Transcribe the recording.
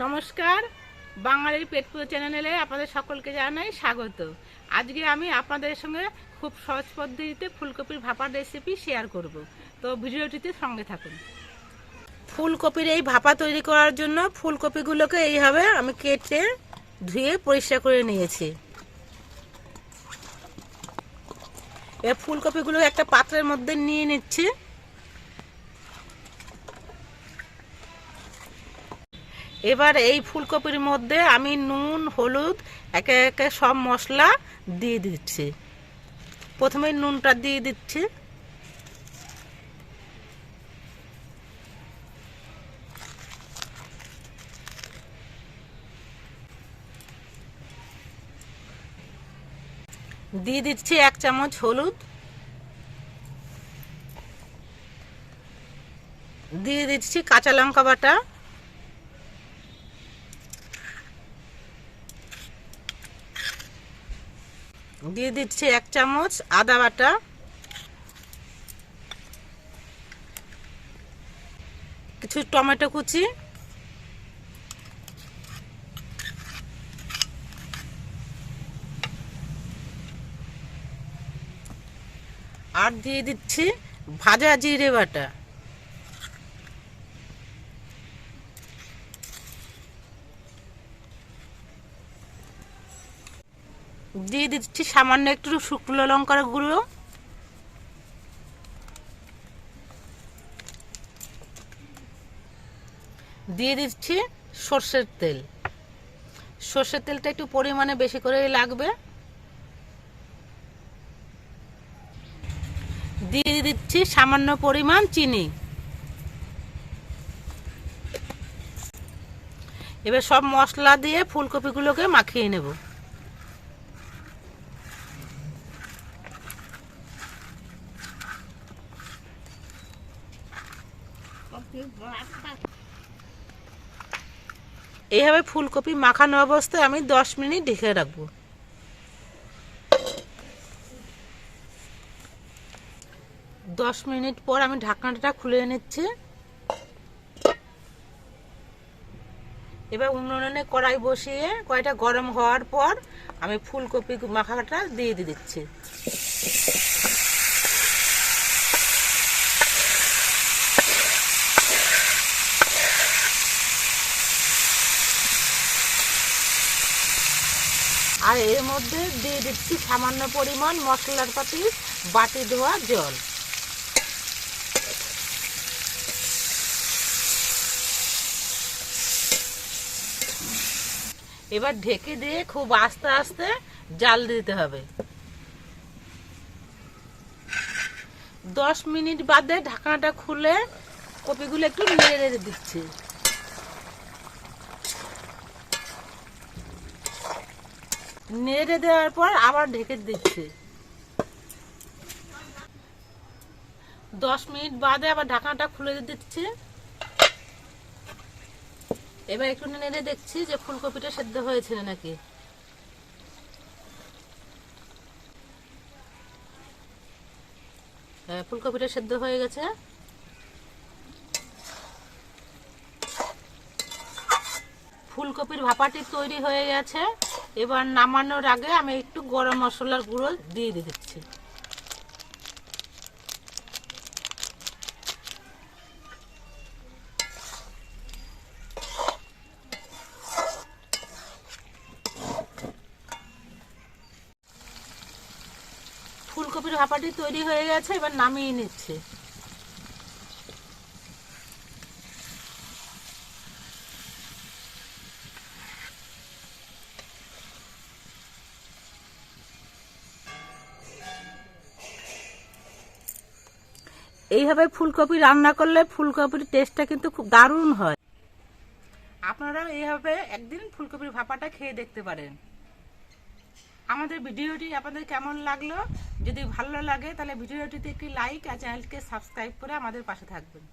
নমস্কার, বাঙালির পেটপুজা চ্যানেলে আপনাদের সকলকে জানাই স্বাগত। আজকে আমি আপনাদের সঙ্গে খুব সহজ পদ্ধতিতে ফুলকপির ভাপার রেসিপি শেয়ার করব, তো ভিডিওটিতে সঙ্গে থাকুন। ফুলকপির এই ভাপা তৈরি করার জন্য ফুলকপিগুলোকে এইভাবে আমি কেটে ধুয়ে পরিষ্কার করে নিয়েছি। এই ফুলকপিগুলো একটা পাত্রের মধ্যে নিয়ে নিচ্ছি। এবার এই ফুলকপির মধ্যে আমি নুন, হলুদ একে একে সব মশলা দিয়ে দিচ্ছি। প্রথমে নুনটা দিয়ে দিচ্ছি, দিয়ে দিচ্ছি 1 চামচ হলুদ, দিয়ে দিচ্ছি কাঁচা লঙ্কা বাটা, দিয়ে দিচ্ছি 1 চামচ আদা বাটা, কিছু টমেটো কুচি, আর দিয়ে দিচ্ছি ভাজা জিরে বাটা। দিয়ে দিচ্ছি সামান্য একটু শুকনো লঙ্কার গুঁড়ো, দিয়ে দিচ্ছি সর্ষের তেল। সর্ষের তেলটা একটু পরিমাণে বেশি করে লাগবে। দিয়ে দিচ্ছি সামান্য পরিমাণ চিনি। এবার সব মশলা দিয়ে ফুলকপিগুলোকে মাখিয়ে নেব। এইভাবে ফুলকপি মাখানো অবস্থায় আমি 10 মিনিট ঢেকে রাখবো। 10 মিনিট পর আমি ঢাকনাটা খুলে নিচ্ছি। এবার উনুনে কড়াই বসিয়ে কড়াইটা গরম হওয়ার পর আমি ফুলকপি মাখাটা দিয়ে দিচ্ছি। আর এর মধ্যে দিয়ে দিচ্ছি সামান্য পরিমাণ মশলার পাতি বাটি ধোয়া জল। এবার ঢেকে দিয়ে খুব আস্তে আস্তে জাল দিতে হবে। 10 মিনিট বাদে ঢাকনাটা খুলে কপিগুলো একটু নেড়ে দিচ্ছি। নেড়ে দেওয়ার পর আবার ঢেকে দিচ্ছি। 10 মিনিট বাদে আবার ঢাকনাটা খুলে দিচ্ছি। এবার একটু নেড়ে দেখছি যে ফুলকপিটা সেদ্ধ হয়েছে নাকি। ফুলকপিটা সেদ্ধ হয়ে গেছে। ফুলকপির ভাপাটি তৈরি হয়ে গেছে। এবার নামানোর আগে আমি একটু গরম মশলার গুঁড়ো দিয়ে দিচ্ছি। ফুলকপির ভাপাটি তৈরি হয়ে গেছে, এবার নামিয়ে নিচ্ছি। এইভাবে ফুলকপি রান্না করলে ফুলকপির টেস্টটা কিন্তু খুব দারুণ হয়। আপনারা এইভাবে একদিন ফুলকপির ভাপাটা খেয়ে দেখতে পারেন। আমাদের ভিডিওটি আপনাদের কেমন লাগলো? যদি ভালো লাগে তাহলে ভিডিওটিতে একটি লাইক আর চ্যানেলকে সাবস্ক্রাইব করে আমাদের পাশে থাকবেন।